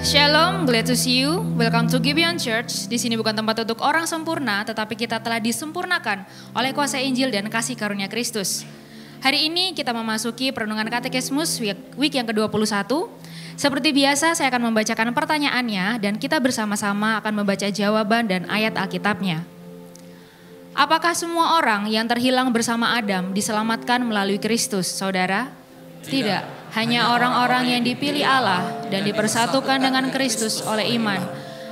Shalom, glad to see you. Welcome to Gibeon Church. Di sini bukan tempat untuk orang sempurna, tetapi kita telah disempurnakan oleh kuasa Injil dan kasih karunia Kristus. Hari ini kita memasuki perenungan katekismus week yang ke-21. Seperti biasa saya akan membacakan pertanyaannya dan kita bersama-sama akan membaca jawaban dan ayat Alkitabnya. Apakah semua orang yang terhilang bersama Adam diselamatkan melalui Kristus, saudara? Tidak. Hanya orang-orang yang dipilih Allah dan dipersatukan dengan Kristus oleh iman.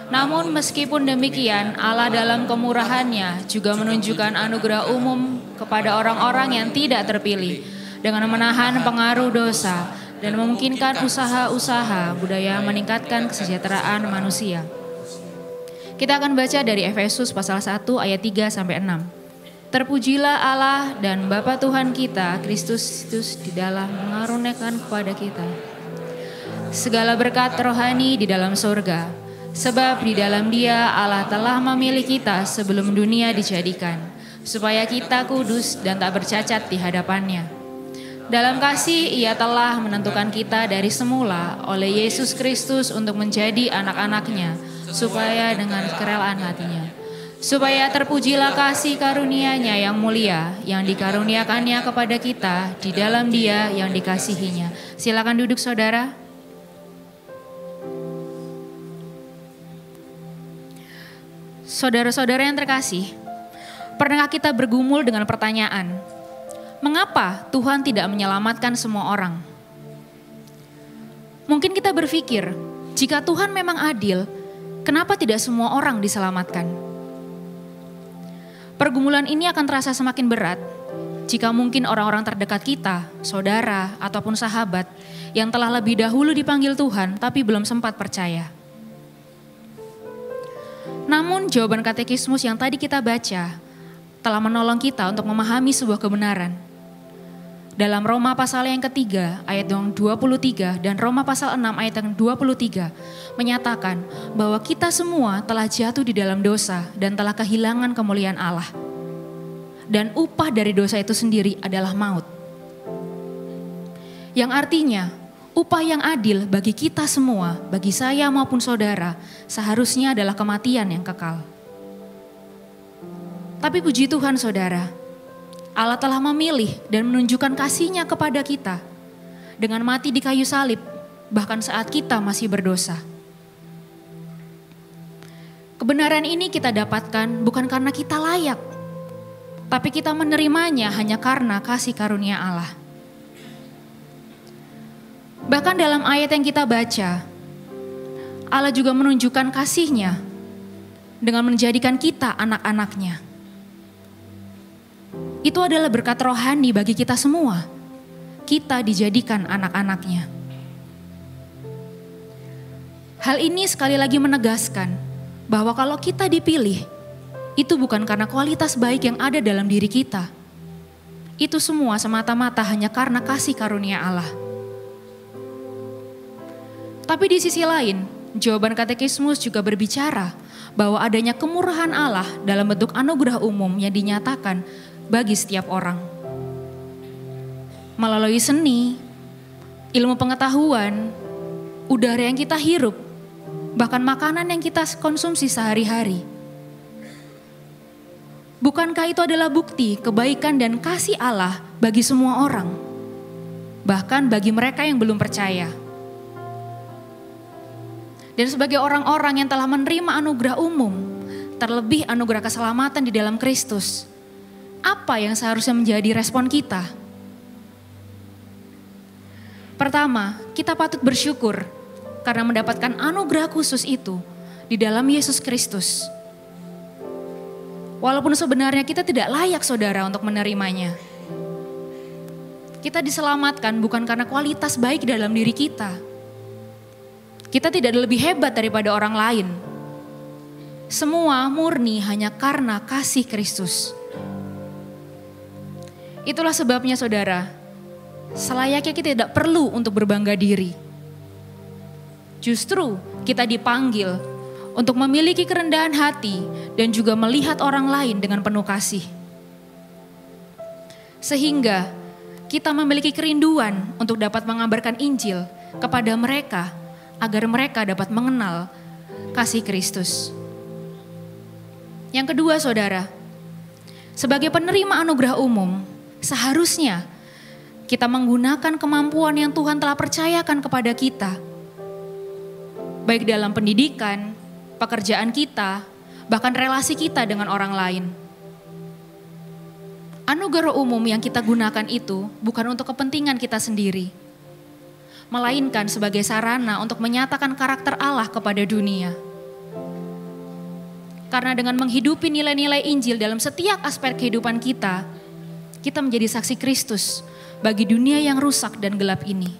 Namun meskipun demikian, Allah dalam kemurahannya juga menunjukkan anugerah umum kepada orang-orang yang tidak terpilih dengan menahan pengaruh dosa dan memungkinkan usaha-usaha budaya meningkatkan kesejahteraan manusia. Kita akan baca dari Efesus pasal 1 ayat 3 sampai 6. Terpujilah Allah dan Bapa Tuhan kita, Kristus di dalam mengaruniakan kepada kita segala berkat rohani di dalam surga. Sebab di dalam Dia Allah telah memilih kita sebelum dunia dijadikan, supaya kita kudus dan tak bercacat di hadapannya. Dalam kasih Ia telah menentukan kita dari semula oleh Yesus Kristus untuk menjadi anak-anaknya, supaya dengan kerelaan hatinya. Supaya terpujilah kasih karunia-Nya yang mulia, yang dikaruniakannya kepada kita di dalam Dia yang dikasihinya. Silakan duduk saudara. Saudara-saudara yang terkasih, pernahkah kita bergumul dengan pertanyaan, mengapa Tuhan tidak menyelamatkan semua orang? Mungkin kita berpikir, jika Tuhan memang adil, kenapa tidak semua orang diselamatkan? Pergumulan ini akan terasa semakin berat jika mungkin orang-orang terdekat kita, saudara, ataupun sahabat yang telah lebih dahulu dipanggil Tuhan tapi belum sempat percaya. Namun jawaban katekismus yang tadi kita baca telah menolong kita untuk memahami sebuah kebenaran. Dalam Roma pasal yang ketiga ayat yang 23 dan Roma pasal 6 ayat yang 23 menyatakan bahwa kita semua telah jatuh di dalam dosa dan telah kehilangan kemuliaan Allah. Dan upah dari dosa itu sendiri adalah maut. Yang artinya upah yang adil bagi kita semua, bagi saya maupun saudara, seharusnya adalah kematian yang kekal. Tapi puji Tuhan saudara, Allah telah memilih dan menunjukkan kasih-Nya kepada kita dengan mati di kayu salib, bahkan saat kita masih berdosa. Kebenaran ini kita dapatkan bukan karena kita layak, tapi kita menerimanya hanya karena kasih karunia Allah. Bahkan dalam ayat yang kita baca, Allah juga menunjukkan kasih-Nya dengan menjadikan kita anak-anak-Nya. Itu adalah berkat rohani bagi kita semua. Kita dijadikan anak-anak-Nya. Hal ini sekali lagi menegaskan bahwa kalau kita dipilih, itu bukan karena kualitas baik yang ada dalam diri kita. Itu semua semata-mata hanya karena kasih karunia Allah. Tapi di sisi lain, jawaban katekismus juga berbicara bahwa adanya kemurahan Allah dalam bentuk anugerah umum yang dinyatakan bagi setiap orang. Melalui seni, ilmu pengetahuan, udara yang kita hirup, bahkan makanan yang kita konsumsi sehari-hari. Bukankah itu adalah bukti kebaikan dan kasih Allah bagi semua orang? Bahkan bagi mereka yang belum percaya. Dan sebagai orang-orang yang telah menerima anugerah umum, terlebih anugerah keselamatan di dalam Kristus, apa yang seharusnya menjadi respon kita? Pertama, kita patut bersyukur karena mendapatkan anugerah khusus itu di dalam Yesus Kristus. Walaupun sebenarnya kita tidak layak saudara untuk menerimanya. Kita diselamatkan bukan karena kualitas baik dalam diri kita. Kita tidak lebih hebat daripada orang lain. Semua murni hanya karena kasih Kristus. Itulah sebabnya saudara, selayaknya kita tidak perlu untuk berbangga diri. Justru kita dipanggil untuk memiliki kerendahan hati dan juga melihat orang lain dengan penuh kasih. Sehingga kita memiliki kerinduan untuk dapat mengabarkan Injil kepada mereka agar mereka dapat mengenal kasih Kristus. Yang kedua, saudara, sebagai penerima anugerah umum, seharusnya kita menggunakan kemampuan yang Tuhan telah percayakan kepada kita, baik dalam pendidikan, pekerjaan kita, bahkan relasi kita dengan orang lain. Anugerah umum yang kita gunakan itu bukan untuk kepentingan kita sendiri, melainkan sebagai sarana untuk menyatakan karakter Allah kepada dunia. Karena dengan menghidupi nilai-nilai Injil dalam setiap aspek kehidupan kita, kita menjadi saksi Kristus bagi dunia yang rusak dan gelap ini.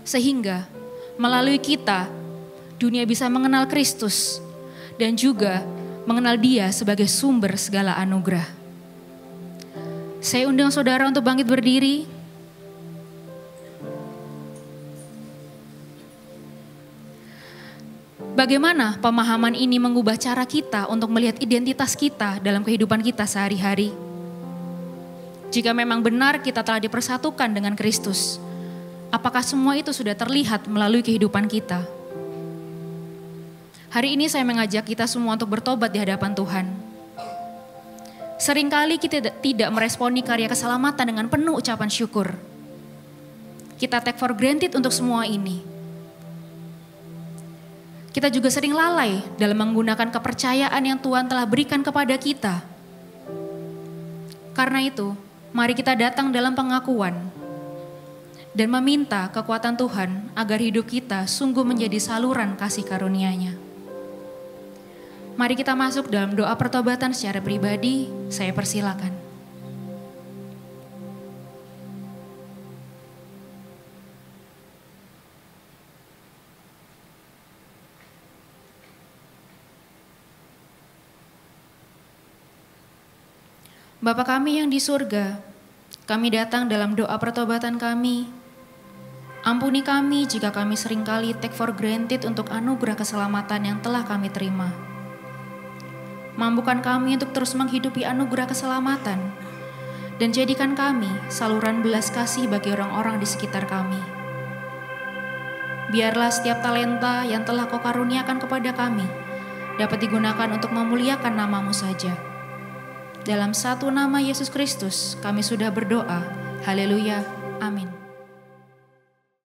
Sehingga melalui kita, dunia bisa mengenal Kristus dan juga mengenal Dia sebagai sumber segala anugerah. Saya undang saudara untuk bangkit berdiri. Bagaimana pemahaman ini mengubah cara kita untuk melihat identitas kita dalam kehidupan kita sehari-hari? Jika memang benar kita telah dipersatukan dengan Kristus, apakah semua itu sudah terlihat melalui kehidupan kita? Hari ini saya mengajak kita semua untuk bertobat di hadapan Tuhan. Seringkali kita tidak meresponi karya keselamatan dengan penuh ucapan syukur. Kita take for granted untuk semua ini. Kita juga sering lalai dalam menggunakan kepercayaan yang Tuhan telah berikan kepada kita. Karena itu, mari kita datang dalam pengakuan dan meminta kekuatan Tuhan agar hidup kita sungguh menjadi saluran kasih karunia-Nya. Mari kita masuk dalam doa pertobatan secara pribadi. Saya persilakan. Bapa kami yang di surga, kami datang dalam doa pertobatan kami. Ampuni kami jika kami seringkali take for granted untuk anugerah keselamatan yang telah kami terima. Mampukan kami untuk terus menghidupi anugerah keselamatan dan jadikan kami saluran belas kasih bagi orang-orang di sekitar kami. Biarlah setiap talenta yang telah Kau karuniakan kepada kami dapat digunakan untuk memuliakan nama-Mu saja. Dalam satu nama Yesus Kristus kami sudah berdoa. Haleluya. Amin.